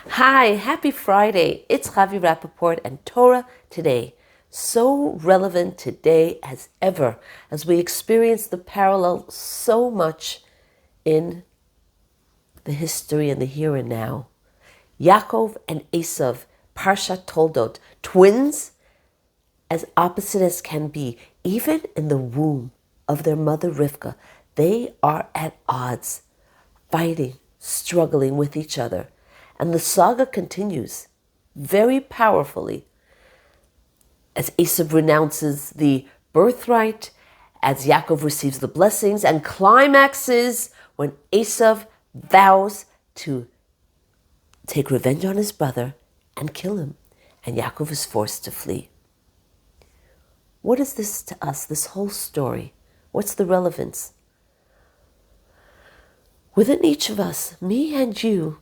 Hi, happy Friday. It's Javi Rappaport and Torah Today. So relevant today as ever as we experience the parallel so much in the history and the here and now. Yaakov and Eisav, Parsha Toldot, twins as opposite as can be, even in the womb of their mother Rivka, they are at odds, fighting, struggling with each other. And the saga continues very powerfully as Eisav renounces the birthright, as Yaakov receives the blessings, and climaxes when Eisav vows to take revenge on his brother and kill him, and Yaakov is forced to flee. What is this to us, this whole story? What's the relevance? Within each of us, me and you,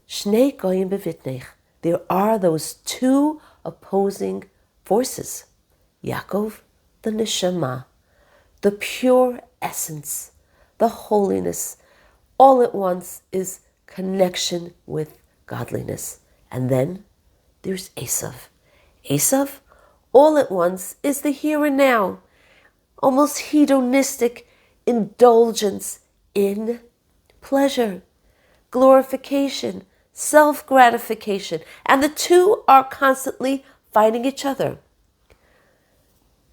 Shnei Goyim bevitnech, there are those two opposing forces. Yaakov, the neshama, the pure essence, the holiness, all at once is connection with godliness. And then there's Eisav. Eisav, all at once, is the here and now, almost hedonistic indulgence in pleasure, glorification, self-gratification, and the two are constantly fighting each other.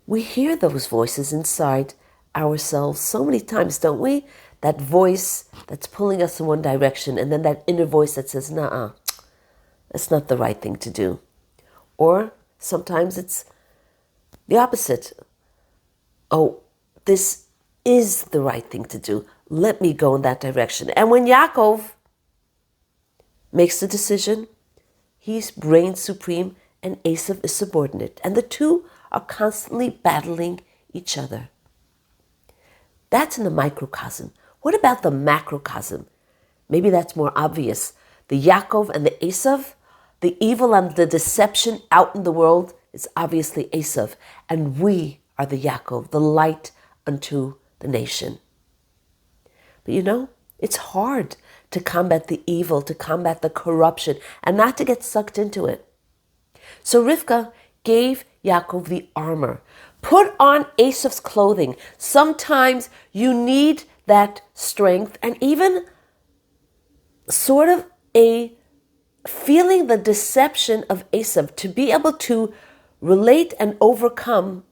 We hear those voices inside ourselves so many times, don't we? That voice that's pulling us in one direction, and then that inner voice that says, "Nuh-uh, that's not the right thing to do." Or sometimes it's the opposite. "Oh, this is the right thing to do. Let me go in that direction." And when Yaakov makes the decision, he's reigns supreme and Eisav is subordinate. And the two are constantly battling each other. That's in the microcosm. What about the macrocosm? Maybe that's more obvious. The Yaakov and the Eisav, the evil and the deception out in the world is obviously Eisav. And we are the Yaakov, the light unto the nation. But it's hard to combat the evil, to combat the corruption, and not to get sucked into it. So Rivka gave Yaakov the armor. Put on Esav's clothing. Sometimes you need that strength and even sort of a feeling the deception of Eisav to be able to relate and overcome.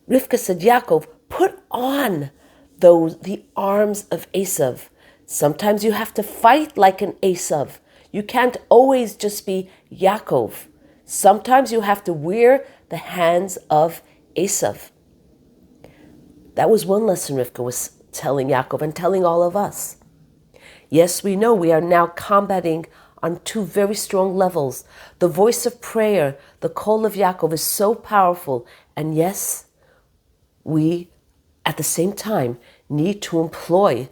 Rivka said, Yaakov, put on the arms of Eisav. Sometimes you have to fight like an Eisav. You can't always just be Yaakov. Sometimes you have to wear the hands of Eisav. That was one lesson Rivka was telling Yaakov and telling all of us. Yes, we know we are now combating on two very strong levels. The voice of prayer, the call of Yaakov is so powerful. And yes, we at the same time need to employ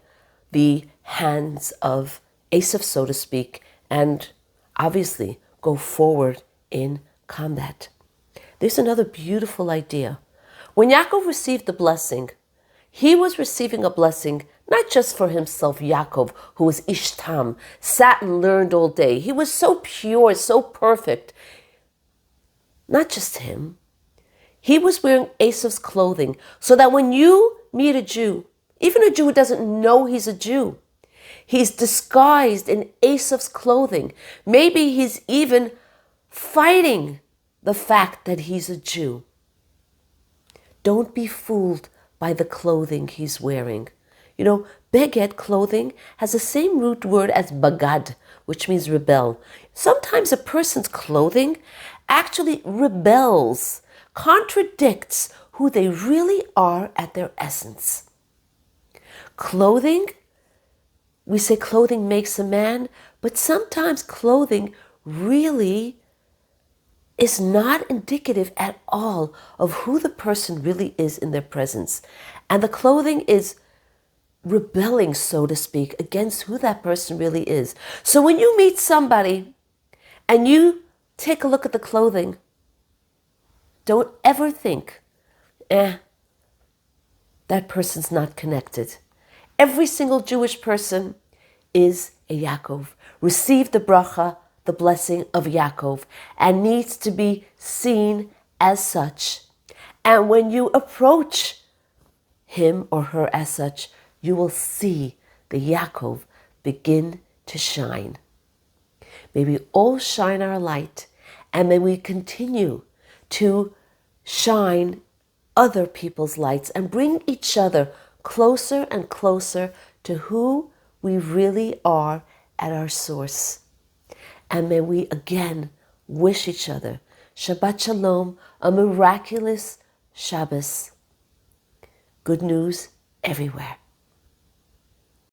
the hands of Eisav, so to speak, and obviously go forward in combat. There's another beautiful idea. When Yaakov received the blessing, he was receiving a blessing not just for himself, Yaakov, who was Ishtam, sat and learned all day. He was so pure, so perfect. Not just him. He was wearing Esav's clothing so that when you meet a Jew, even a Jew who doesn't know he's a Jew, he's disguised in Esav's clothing. Maybe he's even fighting the fact that he's a Jew. Don't be fooled by the clothing he's wearing. Beged, clothing, has the same root word as bagad, which means rebel. Sometimes a person's clothing actually rebels, contradicts who they really are at their essence. Clothing, we say clothing makes a man, but sometimes clothing really is not indicative at all of who the person really is in their presence. And the clothing is rebelling, so to speak, against who that person really is. So when you meet somebody and you take a look at the clothing, don't ever think, that person's not connected. Every single Jewish person is a Yaakov, received the bracha, the blessing of Yaakov, and needs to be seen as such. And when you approach him or her as such, you will see the Yaakov begin to shine. May we all shine our light, and may we continue to shine other people's lights and bring each other closer and closer to who we really are at our source. And may we again wish each other Shabbat Shalom, a miraculous Shabbos. Good news everywhere.